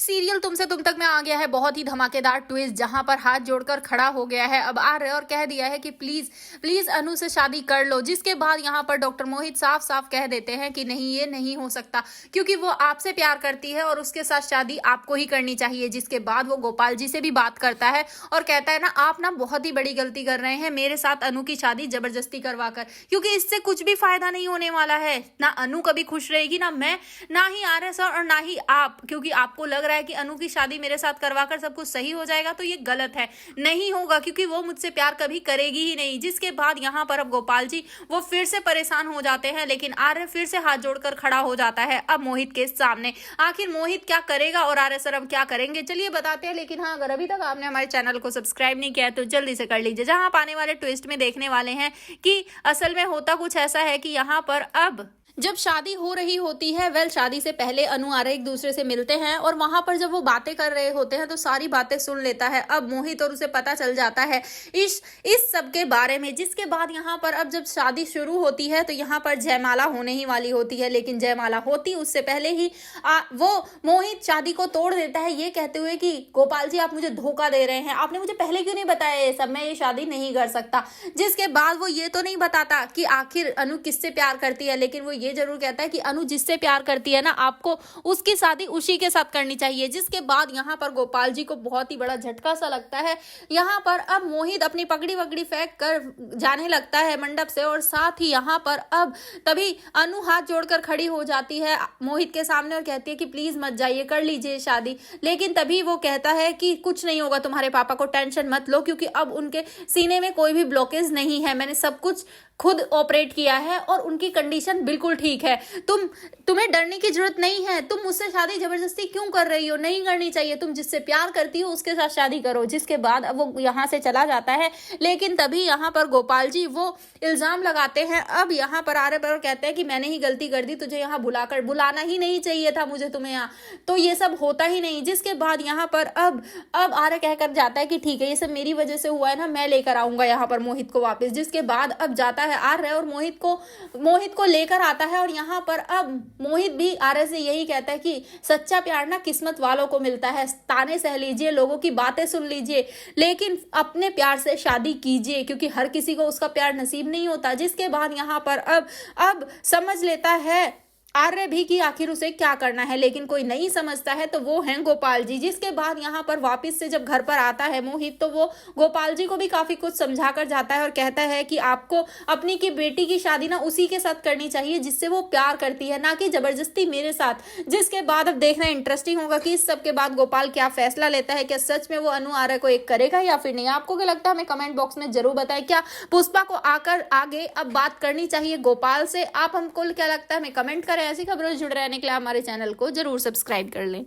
Serial तुमसे तुम तक में आ गया है बहुत ही धमाकेदार ट्विस्ट, जहां पर हाथ जोड़कर खड़ा हो गया है अब आर्य और कह दिया है कि प्लीज प्लीज अनु से शादी कर लो। जिसके बाद यहां पर डॉक्टर मोहित साफ साफ कह देते हैं कि नहीं, ये नहीं हो सकता क्योंकि वो आपसे प्यार करती है और उसके साथ शादी आपको ही करनी चाहिए। जिसके बाद वो गोपाल जी से भी बात करता है और कहता है ना, आप ना बहुत ही बड़ी गलती कर रहे हैं मेरे साथ अनु की शादी जबरदस्ती करवाकर, क्योंकि इससे कुछ भी फायदा नहीं होने वाला है। ना अनु कभी खुश रहेगी, ना मैं, ना ही आर्य सर और ना ही आप, क्योंकि आपको लग रहा है कि अनु की शादी मेरे साथ करवाकर सब कुछ सही हो जाएगा, तो ये गलत है। नहीं होगा, क्योंकि वो मुझसे प्यार कभी करेगी ही नहीं। जिसके बाद यहाँ पर अब गोपाल जी वो फिर से परेशान हो जाते हैं, लेकिन आर्य फिर से हाथ जोड़कर खड़ा हो जाता है अब मोहित के सामने। आखिर मोहित क्या करेगा और आर्य सर अब क्या करेंगे, चलिए बताते हैं। लेकिन हाँ, अगर अभी तक आपने हमारे चैनल को सब्सक्राइब नहीं किया है तो जल्दी से कर लीजिए, जहां आप आने वाले ट्विस्ट में देखने वाले हैं कि असल में होता कुछ ऐसा है कि यहाँ पर अब जब शादी हो रही होती है, शादी से पहले अनु आर्य एक दूसरे से मिलते हैं और वहां पर जब वो बातें कर रहे होते हैं तो सारी बातें सुन लेता है अब मोहित और उसे पता चल जाता है इस सब के बारे में। जिसके बाद यहाँ पर अब जब शादी शुरू होती है तो यहाँ पर जयमाला होने ही वाली होती है, लेकिन जयमाला होती उससे पहले ही वो मोहित शादी को तोड़ देता है, ये कहते हुए कि गोपाल जी आप मुझे धोखा दे रहे हैं, आपने मुझे पहले क्यों नहीं बताया ये सब, मैं ये शादी नहीं कर सकता। जिसके बाद वो ये तो नहीं बताता कि आखिर अनु किससे प्यार करती है, लेकिन वो ये जरूर कहता है कि अनु जिससे प्यार करती है ना, आपको उसकी शादी उसी के साथ करनी चाहिए। जिसके बाद यहाँ पर गोपाल जी को बहुत ही बड़ा झटका सा लगता है। यहाँ पर अब मोहित अपनी पगड़ी वगड़ी फेंक कर जाने लगता है मंडप से, और साथ ही यहाँ पर अब तभी अनु हाथ जोड़कर खड़ी हो जाती है मोहित के सामने और कहती है कि प्लीज मत जाइए, कर लीजिए शादी। लेकिन तभी वो कहता है कि कुछ नहीं होगा, तुम्हारे पापा को टेंशन मत लो, क्योंकि अब उनके सीने में कोई भी ब्लॉकेज नहीं है, मैंने सब कुछ खुद ऑपरेट किया है और उनकी कंडीशन बिल्कुल ठीक है। तुम्हें डरने की जरूरत नहीं है। तुम मुझसे शादी जबरदस्ती क्यों कर रही हो, नहीं करनी चाहिए, तुम जिससे प्यार करती हो उसके साथ शादी करो। जिसके बाद अब वो यहाँ से चला जाता है, लेकिन तभी यहाँ पर गोपाल जी वो इल्जाम लगाते हैं अब यहाँ पर आर्य पर, कहते हैं कि मैंने ही गलती कर दी, तुझे यहाँ बुलाना ही नहीं चाहिए था मुझे तुम्हें यहाँ, तो ये सब होता ही नहीं। जिसके बाद यहाँ पर अब आर्य कहकर जाता है कि ठीक है, ये सब मेरी वजह से हुआ है ना, मैं लेकर आऊंगा यहाँ पर मोहित को वापस। जिसके बाद अब जाता है आर्य और मोहित को लेकर आता है, और यहाँ पर अब मोहित भी आर्य से यही कहता है कि सच्चा प्यार ना किस्मत वालों को मिलता है, ताने सह लीजिए, लोगों की बातें सुन लीजिए, लेकिन अपने प्यार से शादी कीजिए, क्योंकि हर किसी को उसका प्यार नसीब नहीं होता। जिसके बाद यहाँ पर अब समझ लेता है आर्य भी कि आखिर उसे क्या करना है, लेकिन कोई नहीं समझता है, तो वो हैं गोपाल जी। जिसके बाद यहाँ पर वापस से जब घर पर आता है मोहित, तो वो गोपाल जी को भी काफी कुछ समझा कर जाता है और कहता है कि आपको अपनी की बेटी की शादी ना उसी के साथ करनी चाहिए जिससे वो प्यार करती है, ना कि जबरदस्ती मेरे साथ। जिसके बाद अब देखना इंटरेस्टिंग होगा कि इस सब के बाद गोपाल क्या फैसला लेता है, क्या सच में वो अनु आर्य को एक करेगा या फिर नहीं। आपको क्या लगता है हमें कमेंट बॉक्स में जरूर बताएं। क्या पुष्पा को आकर आगे अब बात करनी चाहिए गोपाल से, आप हमको क्या लगता है हमें कमेंट करें। ऐसी खबरों से जुड़े रहने के लिए हमारे चैनल को जरूर सब्सक्राइब कर लें।